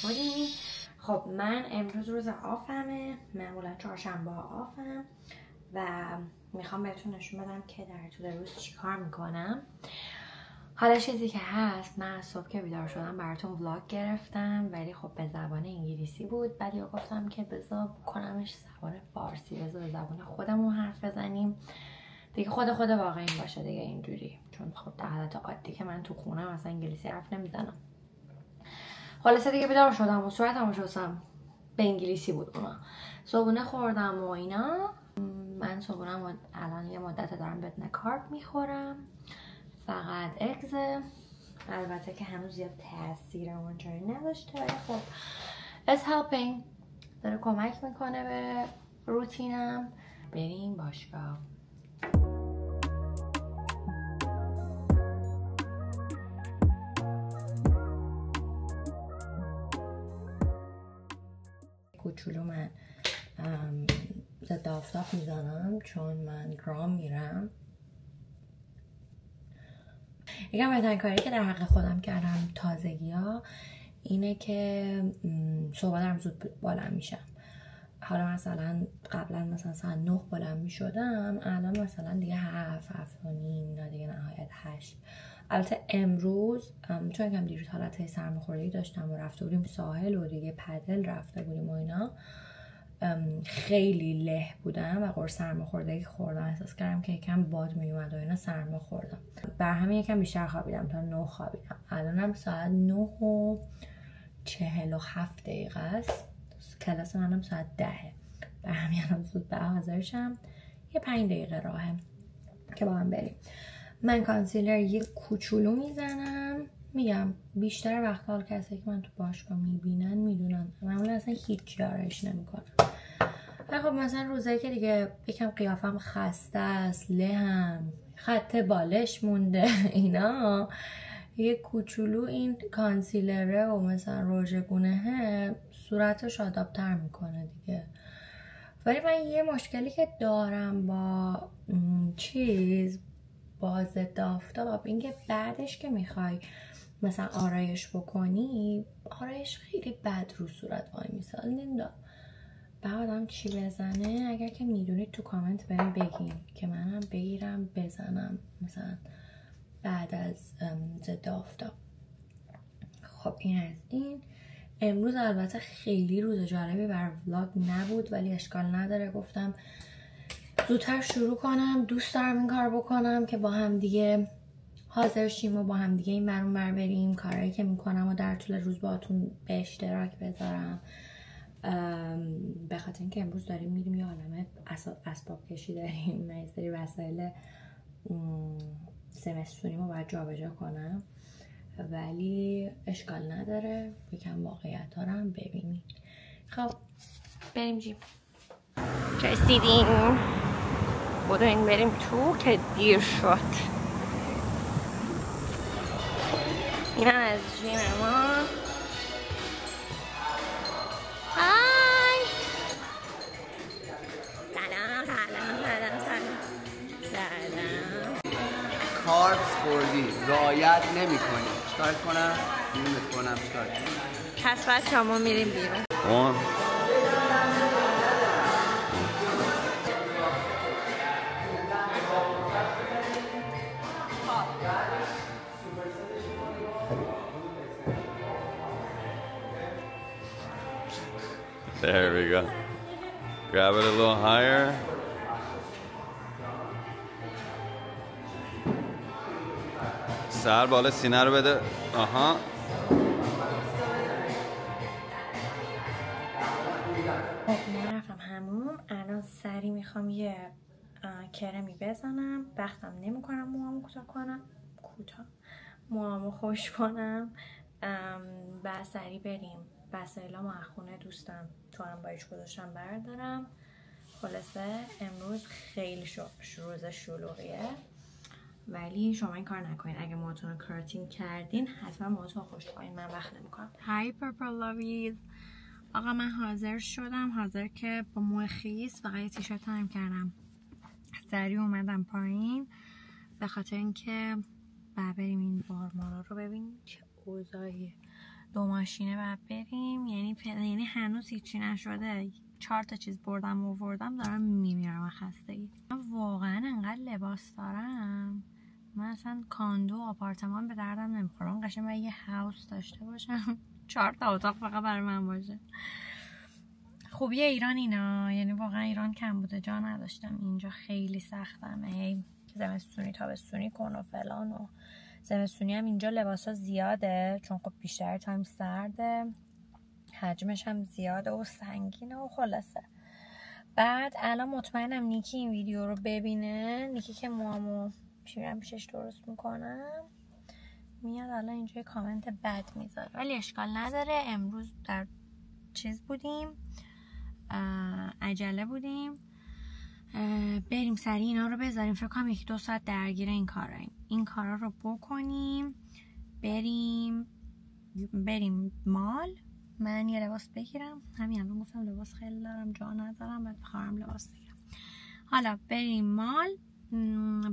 چطوری؟ خب من امروز روز آفمه، معمولا چهارشنبه آفم و میخوام بهتون نشون بدم که در طول روز چی کار میکنم. حالا چیزی که هست، من از صبح که بیدار شدم براتون ولاگ گرفتم ولی خب به زبان انگلیسی بود. بعد یا گفتم که بذار کنمش زبان فارسی، بذار به زبان خودمون حرف بزنیم دیگه، خود واقعا این باشه دیگه اینجوری، چون خب در حالت عادی که من تو خونه مثلا انگلیسی حرف نمیزنم. خلاصه دیگه بیدار شدم و صورتمو شستم، به انگلیسی بود اونا. صبحونه خوردم و اینا. من صبحونم الان یه مدت دارم بدون کارب میخورم، فقط اگزه. البته که هنوز زیاد تاثیر اونجوری نداشته ولی خب it's helping، داره کمک میکنه به روتینم. بریم باشگاه. کوچولو من ضد آفتاب میزنم چون من گرام میرم. یکم بهترین کاری که در حق خودم کردم تازگی ها اینه که صبح دارم زود بلند میشم. حالا مثلا قبلا مثلا ساعت 9 بلند میشدم، الان مثلا دیگه 7 و نیم نه دیگه نهایت 8. البته امروز چون کم دیروز حالت سرماخوردگی داشتم و رفته بودیم ساحل و دیگه پدل رفته بودیم و اینا، خیلی له بودم و قرص سرماخوردگی خوردم. احساس کردم که یکم باد میومد و اینا، سرما خوردم. بر همین یکم بیشتر خوابیدم، تا 9 خوابیدم. الانم ساعت 9 و 47 دقیقه است. کلاس منم ساعت 10. بر همین الان زود به حاضرشم، یه 5 دقیقه راهه که با هم بریم. من کانسیلر یه کوچولو میزنم. میگم بیشتر وقت حال کسی که من تو باشگاه میبینن میدونن معمولا اصلا هیچ آرایش نمیکنم. خب مثلا روزایی که دیگه یکم قیافم خسته است، لهم، خط بالش مونده اینا، یه کوچولو این کانسیلره و مثلا رژ گونهه صورتو شادابتر میکنه دیگه. ولی من یه مشکلی که دارم با با ضد آفتاب اینکه بعدش که میخوای مثلا آرایش بکنی، آرایش خیلی بد رو صورت وای میسه. نمیدونم بعدم چی بزنه. اگر که میدونید تو کامنت بریم بگین که منم بگیرم بزنم مثلا بعد از ضد آفتاب. خب این از این. امروز البته خیلی روز جالبی برای ولاگ نبود ولی اشکال نداره، گفتم زودتر شروع کنم. دوست دارم این کار بکنم که با هم دیگه حاضر شیم و با هم دیگه این برون بر بریم، کارهایی که میکنم و در طول روز باهاتون به اشتراک بذارم. به خاطر اینکه امروز داریم میریم یه عالمه اسباب کشی داریم، من یه سری وسایل زمستونیمو باید جابجا کنم ولی اشکال نداره، یکم واقعیت ها رو هم ببینید. خب بریم جیم. رسیدیم، بودیم بریم تو که دیر شد. اینم از جیم ما. های سلام. کاربز خوردی رعایت نمی کنی، چیکار کنم؟ بیرونت کنم چیکار کنم؟ پس بچه ما میریم بیرون. There we go. Grab it a little higher. سر بالا سینه رو بده. آها. من رفتم حموم، الان سری میخوام یه کرمی بزنم. وقتم نمیکنم موامو موامو خوش کنم و سری بریم وسایلامو از خونه دوستم تو انبارش گذاشتم بردارم. خلاصه امروز خیلی روز شلوغیه ولی شما این کار نکنین. اگه موهاتون رو کراتین کردین حتما موهاتون رو خوش کنین، من وقت نمیکنم. های پرپل لاویز. آقا من حاضر شدم، حاضر که با موه خیس فقط یه تیشرت هم کردم، سریع اومدم پایین به خاطر اینکه بریم این بارمارا رو ببینیم چه اوضاعیه. 2 ماشینه باید بریم، یعنی هنوز هیچی نشده. 4 تا چیز بردم و آوردم، دارم میمیرم از خستگی. من واقعا انقدر لباس دارم، من اصلا کاندو و آپارتمان به دردم نمیخورم. قشنگ باید یه هاوس داشته باشم 4 تا اتاق فقط برای من باشه. خوبی ایران اینا، یعنی واقعا ایران کم بوده جا نداشتم. اینجا خیلی سختم، هی زمستونی تابستونی کن و فلان. و زمستونی هم اینجا لباسا زیاده چون خب بیشتر تایم سرده، حجمش هم زیاده و سنگینه و خلاصه. بعد الان مطمئنم نیکی این ویدیو رو ببینه، نیکی که موامو پیرم پیشش درست میکنم، میاد الان اینجا یه کامنت بد میذاره، ولی اشکال نداره. امروز در چیز بودیم، عجله بودیم، بریم سریع اینا رو بذاریم. فکر کنم 1-2 ساعت درگیر این کارا رو بکنیم، بریم مال. من یه لباس بگیرم، همین الان گفتم لباس خیلی دارم جا ندارم، باید بخوام لباس بگیرم. حالا بریم مال،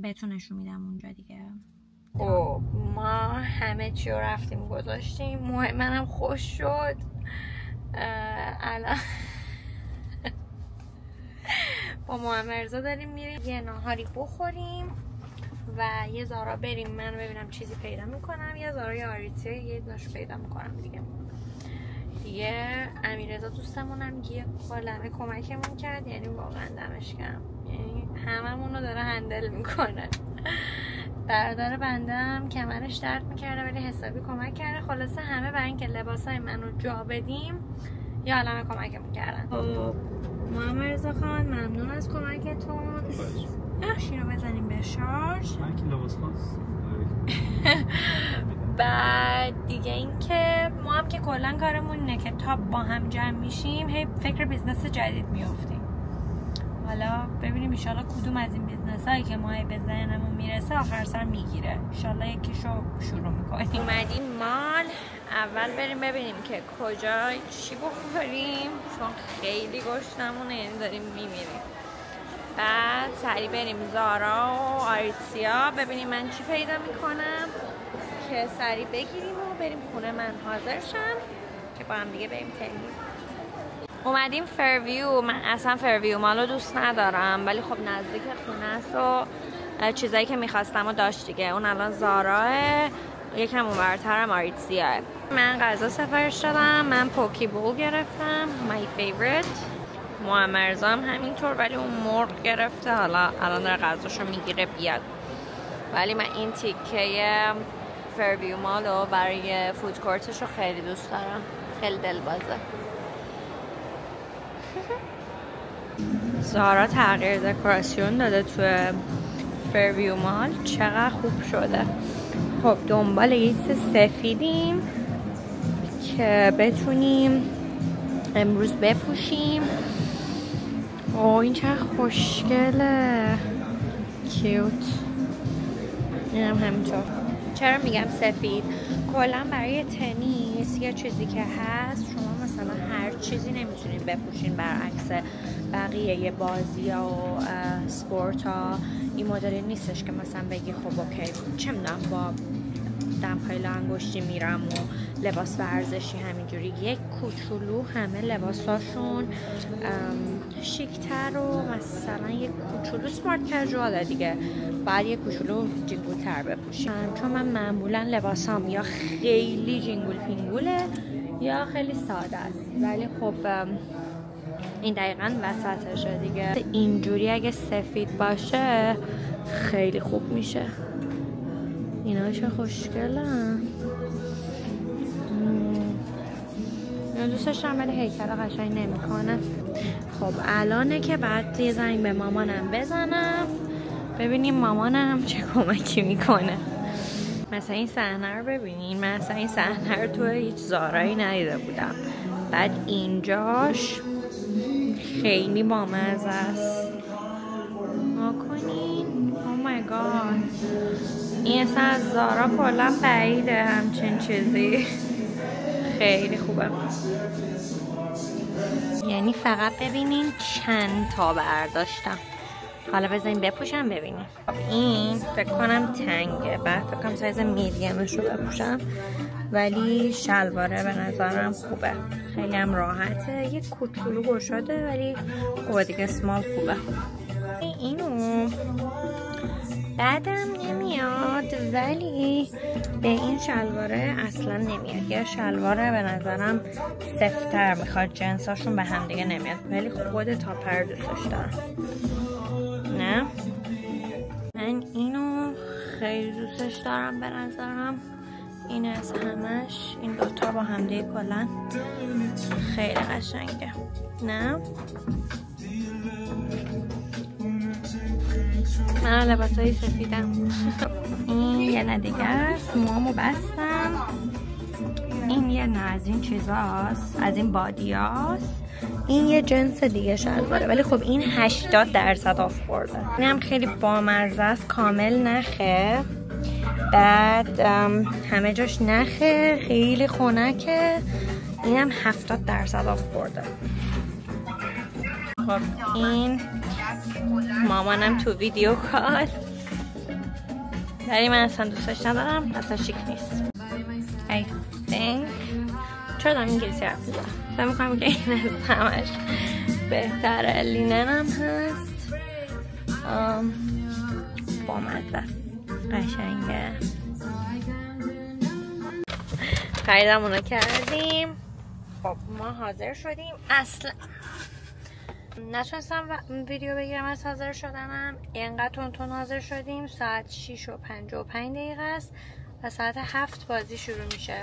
بهتون نشون میدم اونجا دیگه. ما همه چی رو رفتیم گذاشتیم، موهای منم خوش شد. الان با محمرزا داریم میریم یه ناهاری بخوریم و یه زارا بریم، من ببینم چیزی پیدا میکنم، یه زارا یا آریتیا یه داشت پیدا میکنم دیگه. امیررضا دوستمونم یه عالمه کمکمون کرد، یعنی واقعا دمش گرم، یعنی هممون رو داره هندل میکنه. برادر بندم کمرش درد میکرده ولی حسابی کمک کرده. خلاصه همه برای اینکه لباسای منو جا بدیم یه عالمه کمکمون کردن. محمد خان ممنون از کمکتون. ماشین رو بزنیم به شارژ. من که لباس خواست. بعد دیگه این که ما هم که کلا کارمون اینه که تا با هم جمع میشیم هی فکر بیزنس جدید میافتیم. حالا ببینیم ایشالا کدوم از این بیزنس هایی که ما به ذهنمون میرسه آخر سر میگیره. ایشالا یکیشو شروع میکنیم. اومدیم مال، اول بریم ببینیم که کجا چی بخوریم چون خیلی گشنمونه، یعنی داریم میمیریم. بعد سریع بریم زارا و آریتسیا ببینیم من چی پیدا میکنم که سریع بگیریم و بریم خونه من حاضر شم که با هم دیگه بریم تنیس. اومدیم فرویو. من اصلا فرویو مالو دوست ندارم ولی خب نزدیک خونه است و چیزایی که میخواستم و داشت دیگه. اون الان زاراه، یکم اونورترم آریتسیاه. من غذا سفارش دادم، من پوکی بول گرفتم my favorite. محمرزا هم همینطور ولی اون مرغ گرفته، حالا الان داره غذاشو میگیره بیاد. ولی من این تیکه فرویو مالو برای فود کورتشو خیلی دوست دارم، خیلی دلبازه. زارا تغییر دکوراسیون داده تو فرویو مال، چقدر خوب شده. خب دنبال یه چیز سفیدیم که بتونیم امروز بپوشیم. این چقدر خوشگله، کیوت. اینم همینطور. چرا میگم سفید؟ کلا برای تنیس یه چیزی که هست، شما مثلا هر چیزی نمیتونین بپوشین برعکس بقیه بازی ها و سپورت ها. این مدلی نیستش که مثلا بگی خب اوکی چه میدونم با دمپایی انگشتی میرم و لباس ورزشی همینجوری. یک کوچولو همه لباساشون شیکتر و مثلا یک کوچولو سمارت کژواله دیگه، بعد یک کوچولو جینگول تر بپوشیم. چون من معمولا لباسام یا خیلی جینگول پینگوله یا خیلی ساده است، ولی خب این دقیقاً وسطشه دیگه. اینجوری اگه سفید باشه خیلی خوب میشه. اینا چه خوشگلن. دوستش دارم ولی هیکل قشنگ نمیکنه. خب الانه که بعد یه زنگ به مامانم بزنم ببینیم مامانم چه کمکی میکنه. مثلا این صحنه رو ببینین، مثلا این صحنه رو تو هیچ زارایی ندیده بودم. بعد اینجاش خیلی بامزه است. کنین او مای گاد، این اصلا از زارا کلا بعیده همچین چیزی. خیلی خوبه، یعنی فقط ببینین چند تا برداشتم. حالا بذاریم بپوشم ببینیم. این فکر کنم تنگه، بعد فکر کنم سایز میدیمش رو بپوشم ولی شلواره به نظرم خوبه، خیلی هم راحته، یه کوچولو گشاده ولی خوبه دیگه، اسمال خوبه. اینو بعدم نمیاد ولی به این شلواره اصلا نمیاد. یه شلواره به نظرم سفت‌تر میخواد، جنساشون به هم دیگه نمیاد، ولی خود تاپر دوستش دارم. نه من اینو خیلی دوستش دارم، به نظرم این از همش، این دوتا با هم دیگه کلن خیلی قشنگه. نه من لباسای سفیدم. این یه ندیگه است، موامو بستم. این یه نه از این چیزاست، از این بادیاست. این یه جنس دیگه شلواره ولی خب این 80% آف خورده. این هم خیلی بامزه است، کامل نخه، بعد همه جاش نخه، خیلی خنکه. این هم 70% آف خورده. خب این مامانم تو ویدیو کال، ولی من اصلا دوستش ندارم، اصلا شیک نیست. I think چرا دارم انگلیسی حرف میزنم؟ فکر میکنم که این از همش بهتره. لینن هم هست، بامزه است، قشنگه. خریدمونو کردیم. خب ما حاضر شدیم. اصلا نتونستم ویدیو بگیرم از حاضر شدنم، اینقدر تون حاضر شدیم. ساعت 6:55 است و ساعت 7 بازی شروع میشه،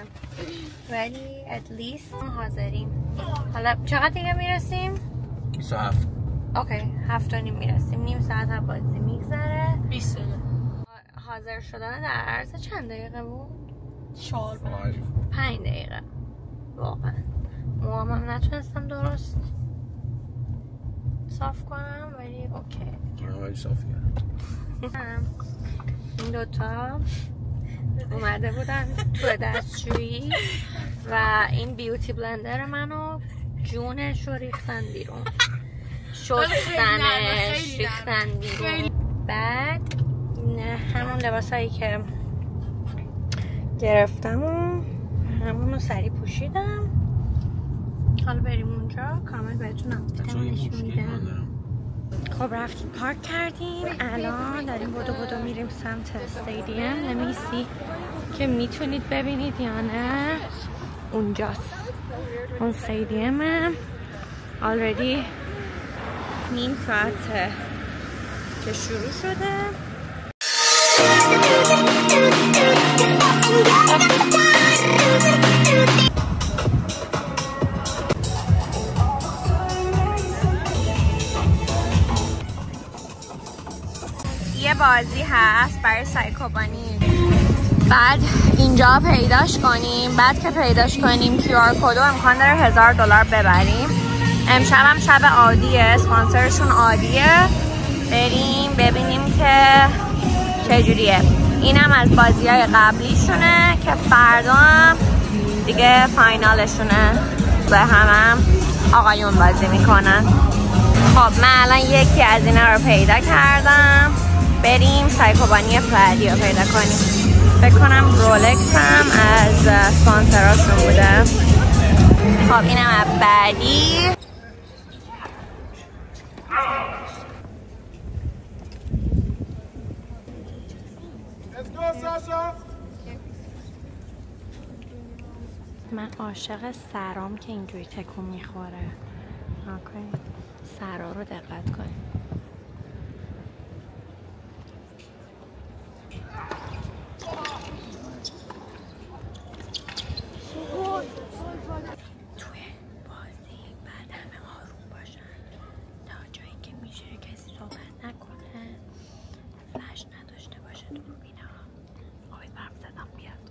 ولی اتلیست حاضریم. حالا چقدر دیگه میرسیم؟ ساعت 7. اوکی 7:30 میرسیم، نیم ساعت هم بازی میگذره. 20 دقیقه. حاضر شدن در عرض چند دقیقه بود؟ 5 دقیقه. واقعا موامم نتونستم درست صاف کنم ولی اوکی. صاف کردم. این دوتا اومده بودن تو دستشویی و این بیوتی بلندر منو جونش رو ریختن بیرون، شستنش ریختن بیرون. بعد همون لباسایی که گرفتم و همون رو سری پوشیدم. حالا بریم اونجا کامل بهتونم نشون میدم. خب رفتیم پارک کردیم، الان داریم بدو میریم سمت استادیوم. نمیسی که میتونید ببینید یا نه، اونجاست اون استادیومه. آلردی نیم ساعته که شروع شده. یه بازی هست برای سایکوبانی، بعد اینجا پیداش کنیم، بعد که پیداش کنیم QR کد رو امکان داره $1000 ببریم. امشب هم شب عادیه، اسپانسرشون عادیه. بریم ببینیم که چجوریه. این هم از بازی‌های قبلیشونه که فردا هم دیگه فاینالشونه، به هم آقایون بازی میکنن. خب من الان یکی از اینا رو پیدا کردم، بریم سایکوبانی فردی رو پیدا کنیم. فکر کنم رولکس هم از اسپانسراشون بوده. خب اینم از بعدی. من عاشق سرام که اینجوری تکون میخوره. نکنید سرا رو دقت کنید. توی بازی بعد همه آروم باشن تا جایی که میشه کسی صحبت نکنه، فلش نداشته باشه دوربینا. امیدوارم صدام بیاد.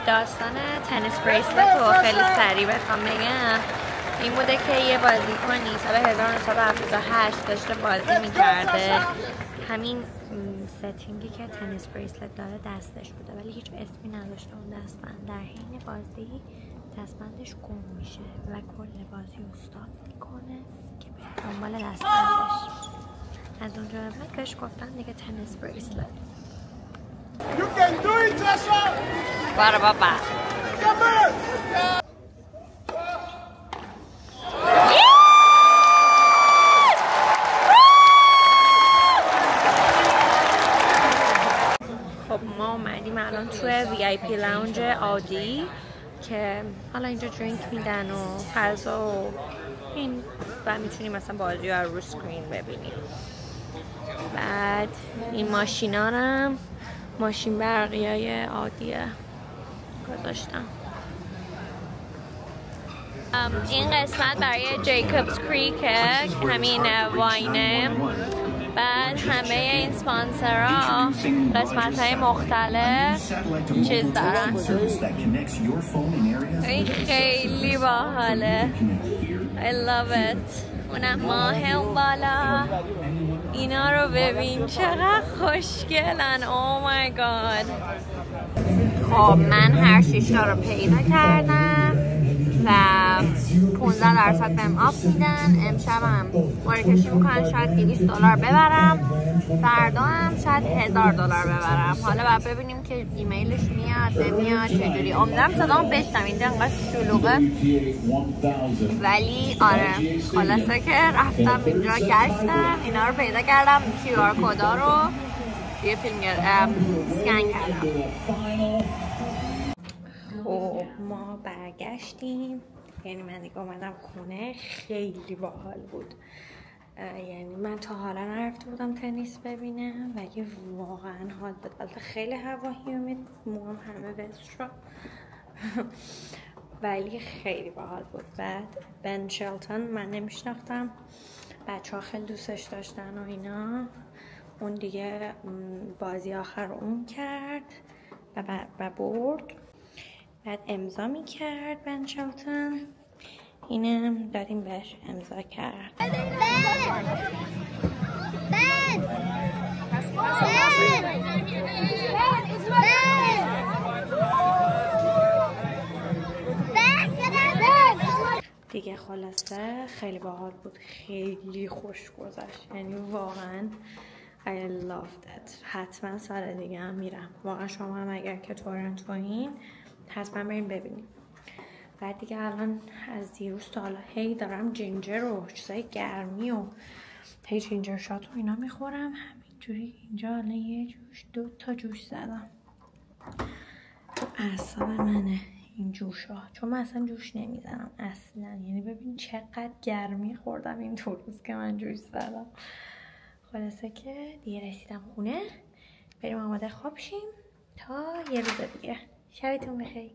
داستان تنیس بریسلت رو خیلی سریع بخوام بگم این بوده که یه بازیکنی سال 1978 داشته بازی میکرده. همین ستینگی که تنیس بریسلت داره دستش بوده ولی هیچ اسمی نداشته اون دستبند. در حین بازی دستبندش گم میشه و کل بازی رو استاپ میکنه که به دنبال دستبندش. از اونجا بعد بهش گفتن دیگه تنیس بریسلت. بارا بابا خب ما اومدیم الان توی VIP لاونج عادی که حالا اینجا درینک میدن و غذا و این و میتونیم مثلا بازی رو رو سکرین ببینیم. بعد این ماشینا هم ماشین برقی های عادیه گذاشتم. این قسمت برای جیکوبز کریکه، همین واینه. بعد همه این سپانسرها قسمت های مختلف چیز دارن. این خیلی باحاله. I love it. اونم ماه اون بالا. اینا رو ببین چقدر خوشگلن. Oh my god. خب من هر 6 تا رو پیدا کردم و 15% بهم آف میدن. امشبم قرعه کشی میکنن شاید $200 ببرم، فردا هم شاید $1000 ببرم. حالا باید ببینیم که ایمیلش میاد نمیاد چجوری. امیدوارم صدامو بشنوم، اینجا انقدر شلوغه. ولی آره خلاصه که رفتم اینجا گشتم، اینا رو پیدا کردم، QR کدا رو یه فیلم سکن کردم. خب ما برگشتیم، یعنی من دیگه اومدم خونه. خیلی باحال بود. یعنی من تا حالا نرفته بودم تنیس ببینم ولی واقعا حال داد. البته خیلی هوا هیومید، موام همه وست شد ولی خیلی باحال بود. بعد بن شلتون من نمیشناختم، بچه ها خیلی دوستش داشتن و اینا. اون دیگه بازی آخر رو اون کرد و برد. بعد امضا میکرد بن شلتون، اینم دادیم بهش امضا کرد. دیگه خلاصه خیلی باحال بود، خیلی خوش گذشت. یعنی واقعا I loved it. حتما سال دیگه هم میرم. واقعا شما هم اگر که تورنتوین حتما بریم ببینیم. بعد دیگه الان از دیروز تا حالا هی دارم جینجر و چیزای گرمی و هی جینجر شات و اینا میخورم. همینجوری اینجا الان یه جوش 2 تا جوش زدم. اعصاب منه این جوشا، چون من اصلا جوش نمیزنم اصلا. یعنی ببین چقدر گرمی خوردم این 2 روز که من جوش زدم. خلاصه که دیگه رسیدم خونه، بریم آماده خواب شیم تا یه روز دیگه. شبتون بخیر.